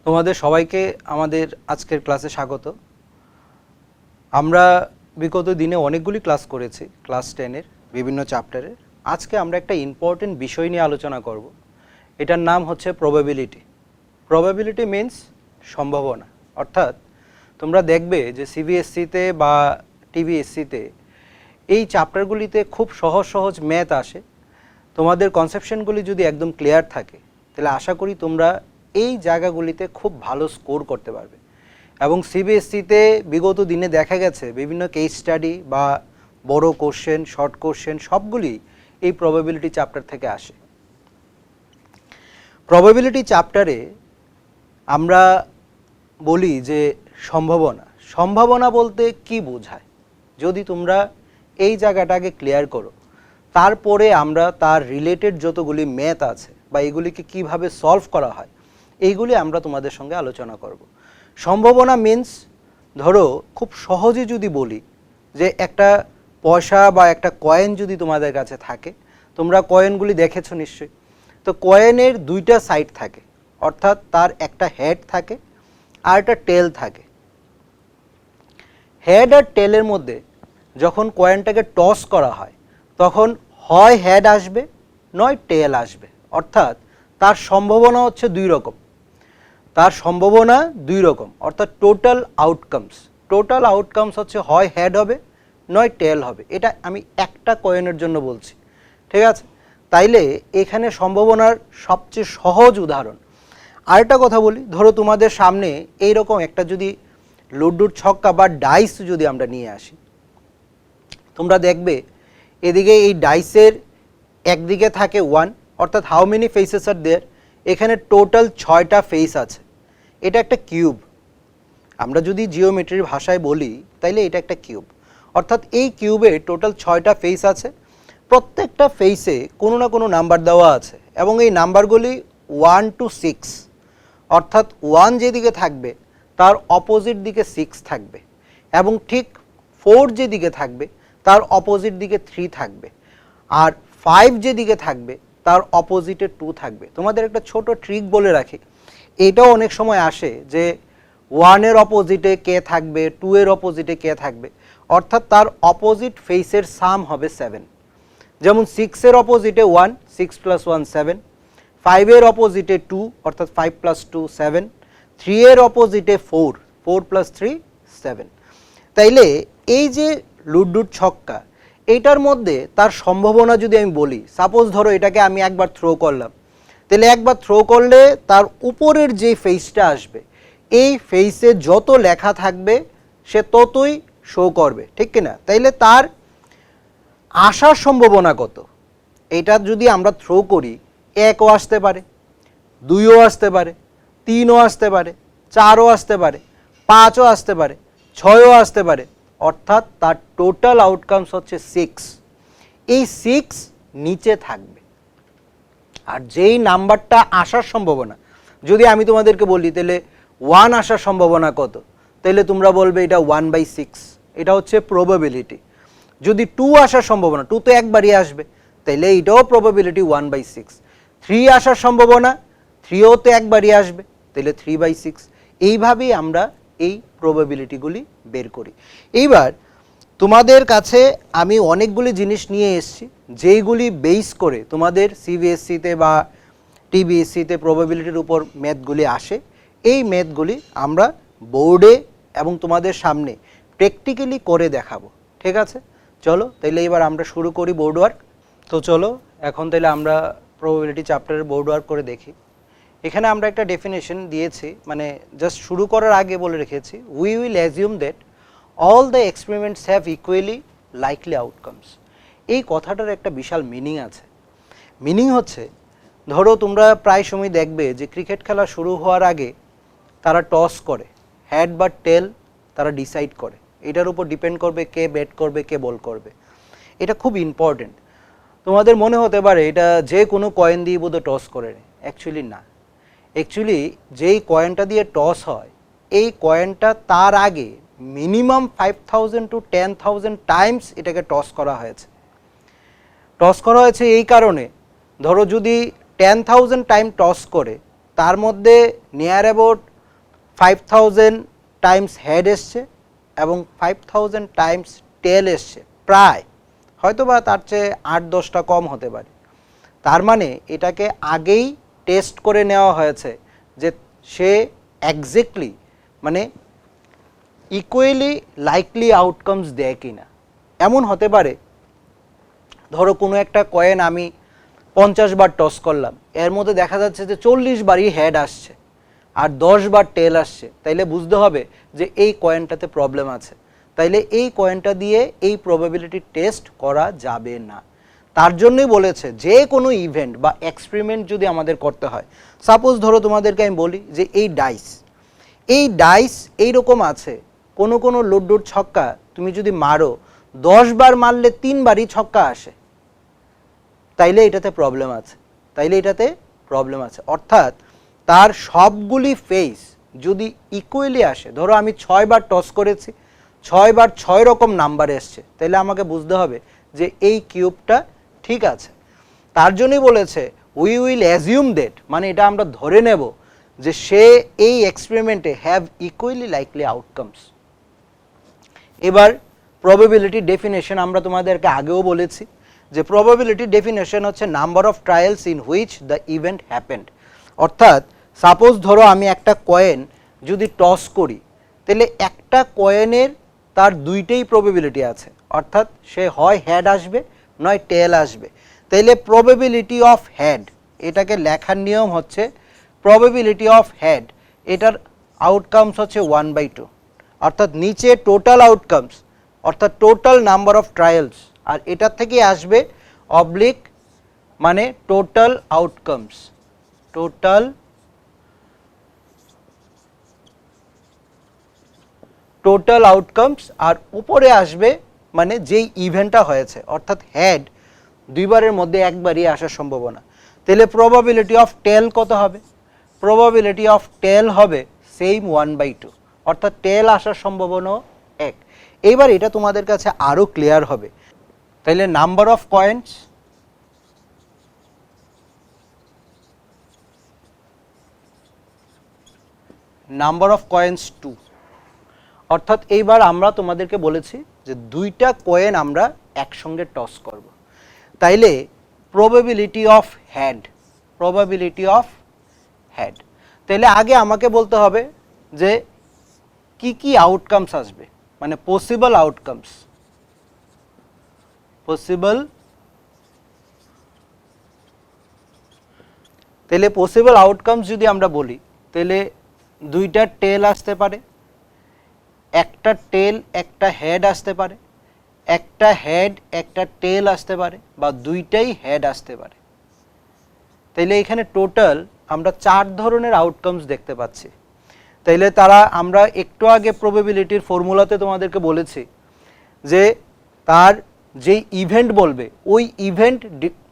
তোমাদের সবাইকে আমাদের আজকের ক্লাসে স্বাগত। আমরা বিগত দিনে অনেকগুলি ক্লাস করেছি, ক্লাস 10-এর বিভিন্ন চ্যাপ্টারের। আজকে আমরা একটা ইম্পর্টেন্ট বিষয় নিয়ে আলোচনা করব। এটার নাম হচ্ছে প্রবাবিলিটি। প্রবাবিলিটি মিন্স সম্ভাবনা। অর্থাৎ তোমরা দেখবে যে সিবিএসসিতে বা টিভিএসসিতে এই চ্যাপ্টারগুলিতে খুব সহজ সহজ ম্যাথ আসে। তোমাদের কনসেপশনগুলি যদি একদম ক্লিয়ার থাকে তাহলে আশা করি তোমরা এই জায়গাগুলিতে খুব ভালো স্কোর করতে পারবে। এবং সিবিএসসিতে বিগত দিনে দেখা গেছে বিভিন্ন কেস স্টাডি বা বড় কোশ্চেন, শর্ট কোশ্চেন সবগুলি এই প্রবাবিলিটি চ্যাপ্টার থেকে আসে। প্রবাবিলিটি চ্যাপ্টারে আমরা বলি যে সম্ভাবনা বলতে কি বোঝায়, যদি তোমরা এই জায়গাটাকে ক্লিয়ার করো তারপরে আমরা তার রিলেটেড যতগুলি ম্যাথ আছে বা এগুলিকে কিভাবে সলভ করা হয় এইগুলি আমরা তোমাদের সঙ্গে আলোচনা করব। সম্ভাবনা মিন্স, ধরো খুব সহজে যদি বলি যে একটা পয়সা বা একটা কয়েন যদি তোমাদের কাছে থাকে, তোমরা কয়েনগুলি দেখেছো নিশ্চয়ই। তো কয়েনের দুইটা সাইড থাকে, অর্থাৎ তার একটা হেড থাকে আর একটা টেল থাকে। হেড আর টেলের মধ্যে যখন কয়েনটাকে টস করা হয় তখন হয় হেড আসবে নয় টেল আসবে। অর্থাৎ তার সম্ভাবনা হচ্ছে দুই রকম। অর্থাৎ টোটাল আউটকামস হচ্ছে হয় হেড হবে নয় টেল হবে। এটা আমি একটা কয়েনের জন্য বলছি, ঠিক আছে? তাইলে এখানে সম্ভাবনার সবচেয়ে সহজ উদাহরণ আরেকটা কথা বলি। ধরো তোমাদের সামনে এইরকম একটা যদি লুডুর ছক্কা বা ডাইস যদি আমরা নিয়ে আসি, তোমরা দেখবে এদিকে এই ডাইসের একদিকে থাকে 1, অর্থাৎ হাউ মেনি ফেসেস আর দেয়ার। এখানে টোটাল 6টা ফেস আছে। এটা একটা কিউব। আমরা যদি জিওমেট্রির ভাষায় বলি তাইলে এটা একটা কিউব। অর্থাৎ এই কিউবে টোটাল 6টা ফেস আছে। প্রত্যেকটা ফেসে কোনো না কোনো নাম্বার দেওয়া আছে এবং এই নাম্বারগুলি 1 to 6। অর্থাৎ 1 যেদিকে থাকবে তার অপোজিট দিকে 6 থাকবে এবং ঠিক 4 যেদিকে থাকবে তার অপোজিট দিকে 3 থাকবে, আর 5 যেদিকে থাকবে তার অপোজিটে 2 থাকবে। তোমাদের একটা ছোট ট্রিক বলে রাখি, এটাও অনেক সময় আসে যে 1-এর অপোজিটে কে থাকবে, 2-এর অপোজিটে কে থাকবে, অর্থাৎ তার অপোজিট ফেসের সাম হবে 7। যেমন 6-এর অপোজিটে 1, 6 + 1 7, 5-এর অপোজিটে 2 অর্থাৎ 5 + 2 7, 3-এর অপোজিটে 4, 4 + 3 7। তাইলে এই যে লুডুর ছক্কা, এইটার মধ্যে তার সম্ভাবনা যদি আমি বলি, সাপোজ ধরো এটাকে আমি একবার থ্রো করলাম, তাহলে একবার থ্রো করলে তার উপরের যে ফেসটা আসবে এই ফেসে যত লেখা থাকবে সে ততই শো করবে, ঠিক কিনা? তাইলে তার আসার সম্ভাবনা কত? এটা যদি আমরা থ্রো করি 1ও আসতে পারে, 2ও আসতে পারে, 3ও আসতে পারে, 4ও আসতে পারে, 5ও আসতে পারে, 6ও আসতে পারে। অর্থাৎ তার টোটাল আউটকামস হচ্ছে 6। এই 6 নিচে থাকবে। আর যেই নাম্বারটা আসার সম্ভাবনা, যদি আমি তোমাদেরকে বলি তাহলে 1 আসার সম্ভাবনা কত, তাহলে তোমরা বলবে এটা 1/6। এটা হচ্ছে প্রবাবিলিটি। যদি 2 আসার সম্ভাবনা, 2 তো একবারই আসবে, তাহলে এটাও প্রবাবিলিটি 1/6। 3 আসার সম্ভাবনা, 3ও তো একবারই আসবে, তাহলে 3/6। এইভাবেই আমরা এই প্রবাবিলিটিগুলি বের করি। এইবার তোমাদের কাছে আমি অনেকগুলি জিনিস নিয়ে এসেছি যেইগুলি বেস করে তোমাদের সিবিএসসিতে বা টিবিএসসিতে প্রবাবিলিটির উপর ম্যাথগুলি আসে। এই ম্যাথগুলি আমরা বোর্ডে এবং তোমাদের সামনে প্র্যাকটিক্যালি করে দেখাবো, ঠিক আছে? চলো তাইলে এবার আমরা শুরু করি বোর্ড ওয়ার্ক। তো চলো এখন তাহলে আমরা প্রবাবিলিটি চ্যাপ্টারের বোর্ড ওয়ার্ক করে দেখি। এখানে আমরা একটা ডেফিনেশন দিয়েছি, মানে জাস্ট শুরু করার আগে বলে রেখেছি, we will assume that all the experiments have equally likely outcomes. এই কথাটার একটা বিশাল মিনিং আছে। মিনিং হচ্ছে, ধরো তোমরা প্রায় সময় দেখবে যে ক্রিকেট খেলা শুরু হওয়ার আগে তারা টস করে, হেড বা টেল তারা ডিসাইড করে। এটার উপর ডিপেন্ড করবে কে ব্যাট করবে কে বল করবে। এটা খুব ইম্পর্টেন্ট। তোমাদের মনে হতে পারে এটা যে কোনো কয়েন দিয়ে বোধহয় টস করে, অ্যাকচুয়ালি না। অ্যাকচুয়ালি যেই কয়েনটা দিয়ে টস হয় এই কয়েনটা তার আগে মিনিমাম 5000 to 10,000 টাইমস এটাকে টস করা হয়েছে। এই কারণে, ধরো যদি 10,000 টাইম টস করে তার মধ্যে নিয়ার অ্যাবাউট 5000 টাইমস হেড এসছে এবং 5000 টাইমস টেল এসছে, প্রায় হয়তো বা তার চেয়ে 8-10টা কম হতে পারে। তার মানে এটাকে আগেই টেস্ট করে নেওয়া হয়েছে যে সে এক্স্যাক্টলি মানে ইকুয়ালি লাইকলি আউটকামস দেয় কিনা। এমন হতে পারে ধরো কোনো একটা কয়েন আমি 50 বার টস করলাম, এর মধ্যে দেখা যাচ্ছে যে 40 বারই হেড আসছে আর 10 বার টেল আসছে, তাইলে বুঝতে হবে যে এই কয়েনটাতে প্রবলেম আছে, তাইলে এই কয়েনটা দিয়ে এই প্রবাবিলিটি টেস্ট করা যাবে না। তার জন্যই বলেছে যে কোনো ইভেন্ট বা এক্সপেরিমেন্ট যদি আমাদের করতে হয়, সাপোজ ধরো তোমাদেরকে আমি বলি যে এই ডাইস এইরকম আছে, কোনো কোনো লুডোর ছক্কা তুমি যদি মারো 10 বার মারলে 3 বারই ছক্কা আসে, তাইলে এটাতে প্রবলেম আছে। অর্থাৎ তার সবগুলি ফেস যদি ইকুয়ালি আসে, ধরো আমি 6 বার টস করেছি, 6 বার 6 রকম নাম্বার এসছে, তাহলে আমাকে বুঝতে হবে যে এই কিউবটা ঠিক আছে। তার জন্যই বলেছে উই উইল অ্যাজিউম দ্যাট, মানে এটা আমরা ধরে নেব যে সে এই এক্সপেরিমেন্টে হ্যাভ ইকুয়ালি লাইকলি আউটকামস। এবার প্রবাবিলিটি ডেফিনেশন আমরা তোমাদেরকে আগেও বলেছি যে প্রবাবিলিটি ডেফিনেশন হচ্ছে number of trials in which the event happened. অর্থাৎ সাপোজ ধরো আমি একটা কয়েন যদি টস করি, তাহলে একটা কয়েনের তার দুইটাই প্রবাবিলিটি আছে, অর্থাৎ সে হয় হেড আসবে নয় টেল আসবে। তাইলে প্রবাবিলিটি অফ হেড, এটাকে লেখার নিয়ম হচ্ছে প্রবাবিলিটি অফ হেড, এটার আউটকামস হচ্ছে 1/2, অর্থাৎ নিচে টোটাল আউটকামস অর্থাৎ টোটাল নাম্বার অফ ট্রায়ালস, আর এটার থেকে আসবে অবলিক মানে টোটাল আউটকামস, টোটাল আউটকামস, আর উপরে আসবে মানে যেই ইভেন্টটা হয়েছে, অর্থাৎ হেড দুইবারের মধ্যে একবারই আসার সম্ভাবনা। তাহলে প্রবাবিলিটি অফ টেল কত হবে? প্রবাবিলিটি অফ টেল হবে সেম 1/2, অর্থাৎ টেল আসার সম্ভাবনা 1। এইবার এটা তোমাদের কাছে আরও ক্লিয়ার হবে। তাহলে number of coins number of coins 2, অর্থাৎ এইবার আমরা তোমাদেরকে বলেছি যে দুইটা কয়েন আমরা একসঙ্গে টস করব, তাইলে প্রবাবিলিটি অফ হেড তাহলে আগে আমাকে বলতে হবে যে কি কি আউটকামস আসবে, মানে পসিবল আউটকামস, তাহলে পসিবল আউটকামস যদি আমরা বলি, তাহলে দুইটা টেল আসতে পারে, একটা টেল একটা হেড আসতে পারে, একটা হেড একটা টেল আসতে পারে, বা দুইটাই হেড আসতে পারে। তাইলে এখানে টোটাল আমরা 4 ধরনের আউটকামস দেখতে পাচ্ছি। তাইলে আমরা একটু আগে প্রবাবিলিটির ফর্মুলাতে তোমাদেরকে বলেছি যে তার যে ইভেন্ট বলবে ওই ইভেন্ট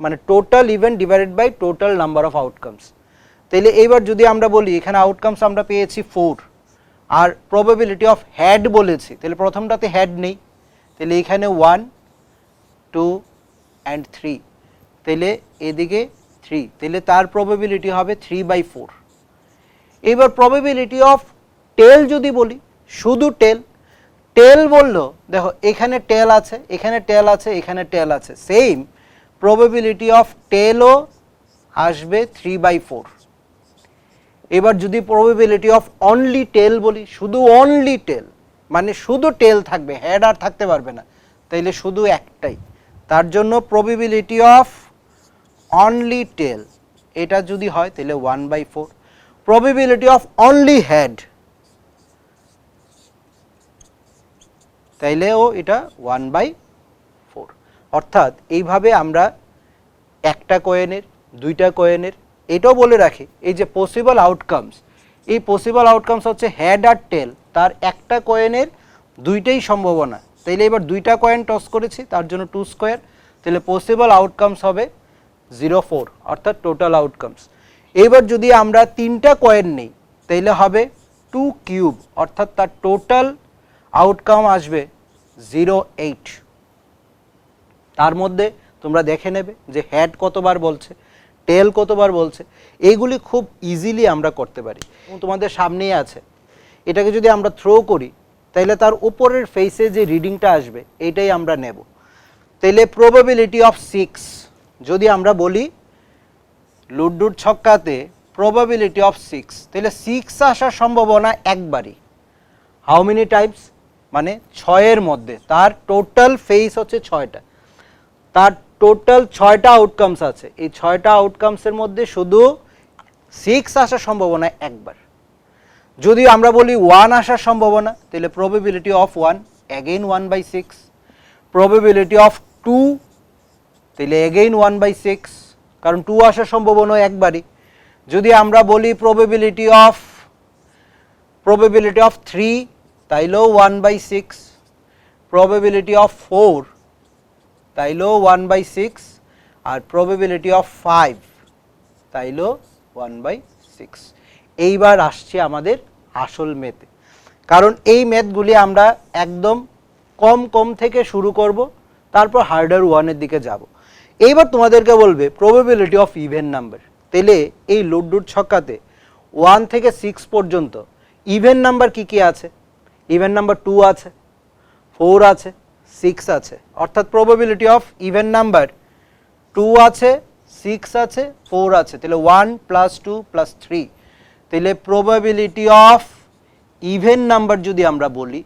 মানে total event divided by total number of outcomes. তাইলে এইবার যদি আমরা বলি এখানে আউটকামস আমরা পেয়েছি 4 আর প্রবাবিলিটি অফ হেড বলেছি, তাহলে প্রথমটাতে হেড নেই, তাহলে এখানে 1 2 and 3, তাহলে এদিকে 3, তাহলে তার প্রবাবিলিটি হবে 3/4। এবার প্রবাবিলিটি অফ টেল যদি বলি, শুধু টেল বললো দেখো এখানে টেল আছে, এখানে টেল আছে, এখানে টেল আছে, সেম প্রবাবিলিটি অফ টেলও আসবে 3/4। এবার যদি প্রবাবিলিটি অফ অনলি টেল বলি, শুধু অনলি টেল মানে শুধু টেল থাকবে, হেড আর থাকতে পারবে না, তাইলে শুধু একটাই, তার জন্য প্রবাবিলিটি অফ অনলি টেল এটা যদি হয় তাহলে 1/4। প্রবাবিলিটি অফ অনলি হেড তাইলেও এটা 1/4। অর্থাৎ এইভাবে আমরা একটা কয়েনের, দুইটা কয়েনের, এটাও বলে রাখি এই যে পসিবল আউটকামস, এই পসিবল আউটকামস হচ্ছে হেড আর টেল, তার একটা কয়েনের দুইটাই সম্ভাবনা। তাইলে এবার দুইটা কয়েন টস করেছি তার জন্য 2 স্কোয়ার, তাহলে পসিবল আউটকামস হবে 0/4 অর্থাৎ টোটাল আউটকামস। এবার যদি আমরা তিনটা কয়েন নেই তাইলে হবে 2 কিউব অর্থাৎ তার টোটাল আউটকাম আসবে 0/8। তার মধ্যে তোমরা দেখে নেবে যে হেড কতবার বলছে, টেল কতবার বলছে, এইগুলি খুব ইজিলি আমরা করতে পারি। তোমাদের সামনেই আছে এটাকে যদি আমরা থ্রো করি তাহলে তার উপরের ফেসে যে রিডিংটা আসবে এইটাই আমরা নেব। তাহলে প্রবাবিলিটি অফ 6, যদি আমরা বলি লুডুর ছক্কাতে প্রবাবিলিটি অফ 6, তাহলে 6 আসার সম্ভাবনা একবারই। হাউ মেনি টাইমস, মানে 6-এর মধ্যে তার টোটাল ফেস হচ্ছে 6টা, তার টোটাল 6টা আউটকামস আছে, এই 6টা আউটকামসের মধ্যে শুধু 6 আসার সম্ভাবনা একবার। যদি আমরা বলি 1 আসার সম্ভাবনা, তাহলে probability of 1 again 1/6, probability of 2 তাহলে অ্যাগেইন 1/6, কারণ 2 আসার সম্ভাবনা একবারই। যদি আমরা বলি প্রবাবিলিটি অফ 3 তাইলেও 1/6, প্রবাবিলিটি অফ 4 তাইলেও 1/6, আর প্রবাবিলিটি অফ 5 তাইলেও 1/6। এইবার আসছে আমাদের আসল ম্যাথে, কারণ এই ম্যাথগুলি আমরা একদম কম থেকে শুরু করব, তারপর হার্ডার 1-এর দিকে যাব। এইবার তোমাদেরকে বলবে প্রবাবিলিটি অফ ইভেন নাম্বার। তাহলে এই লুডুর ছক্কাতে 1 থেকে 6 পর্যন্ত ইভেন নাম্বার কি কি আছে? ইভেন নাম্বার 2 আছে, 4 আছে, 6 আছে, অর্থাৎ প্রবাবিলিটি অফ ইভেন নাম্বার 2 আছে, 6 আছে, 4 আছে, তাহলে 1 + 2 + 3, তাহলে প্রবাবিলিটি অফ ইভেন নাম্বার যদি আমরা বলি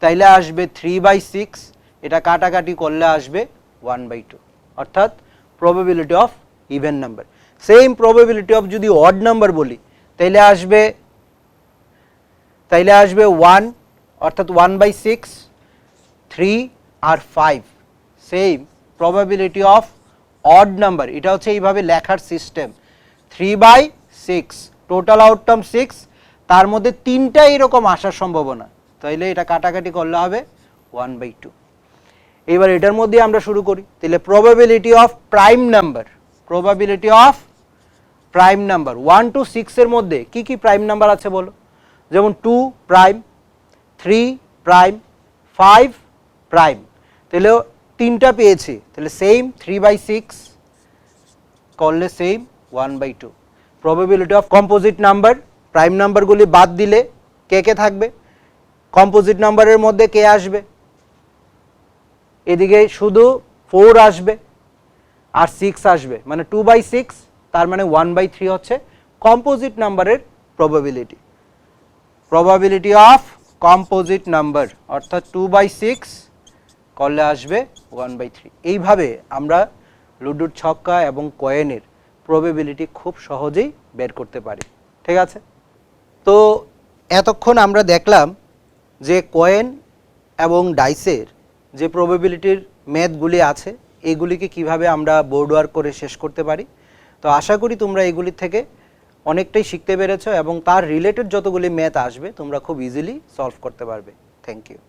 তাইলে আসবে 3/6, এটা কাটাকাটি করলে আসবে 1/2, অর্থাৎ probability of even number. Same probability of যদি অড নাম্বার বলি তাইলে আসবে 1, অর্থাৎ 1/6, 3 আর 5। Same probability of odd number, এটা হচ্ছে এইভাবে লেখার সিস্টেম, 3/6, টোটাল আউটকাম 6, তার মধ্যে 3টা এরকম আসার সম্ভাবনা, তাইলে এটা কাটাকাটি করলে হবে 1/2। এবার এটার মধ্যে আমরা শুরু করি, তাহলে probability of prime number, probability of prime number 1 to 6 এর মধ্যে কি কি প্রাইম নাম্বার আছে বলো? যেমন 2 প্রাইম, 3 প্রাইম, 5 প্রাইম, তাহলে 3টা পেয়েছি, তাহলে সেম 3/6 করলে same 1/2। Probability of composite number, prime নাম্বারগুলি বাদ দিলে কে কে থাকবে? কম্পোজিট নাম্বারের মধ্যে কে আসবে? এদিকে শুধু 4 আসবে আর 6 আসবে, মানে 2/6, তার মানে 1/3 হচ্ছে কম্পোজিট নাম্বারের probability. Probability of composite number অর্থাৎ 2/6 করলে আসবে 1/3। এইভাবে আমরা লুডুর ছক্কা এবং কয়েনের প্রবাবিলিটি খুব সহজেই বের করতে পারি। ঠিক আছে, তো এতক্ষণ আমরা দেখলাম যে কয়েন এবং ডাইসের যে প্রবাবিলিটির ম্যাথগুলি আছে এইগুলিকে কিভাবে আমরা বোর্ড ওয়ার্ক করে শেষ করতে পারি। তো আশা করি তোমরা এইগুলি থেকে অনেকটাই শিখতে পেরেছো এবং তার রিলেটেড যতগুলি ম্যাথ আসবে তোমরা খুব ইজিলি সলভ করতে পারবে। Thank you.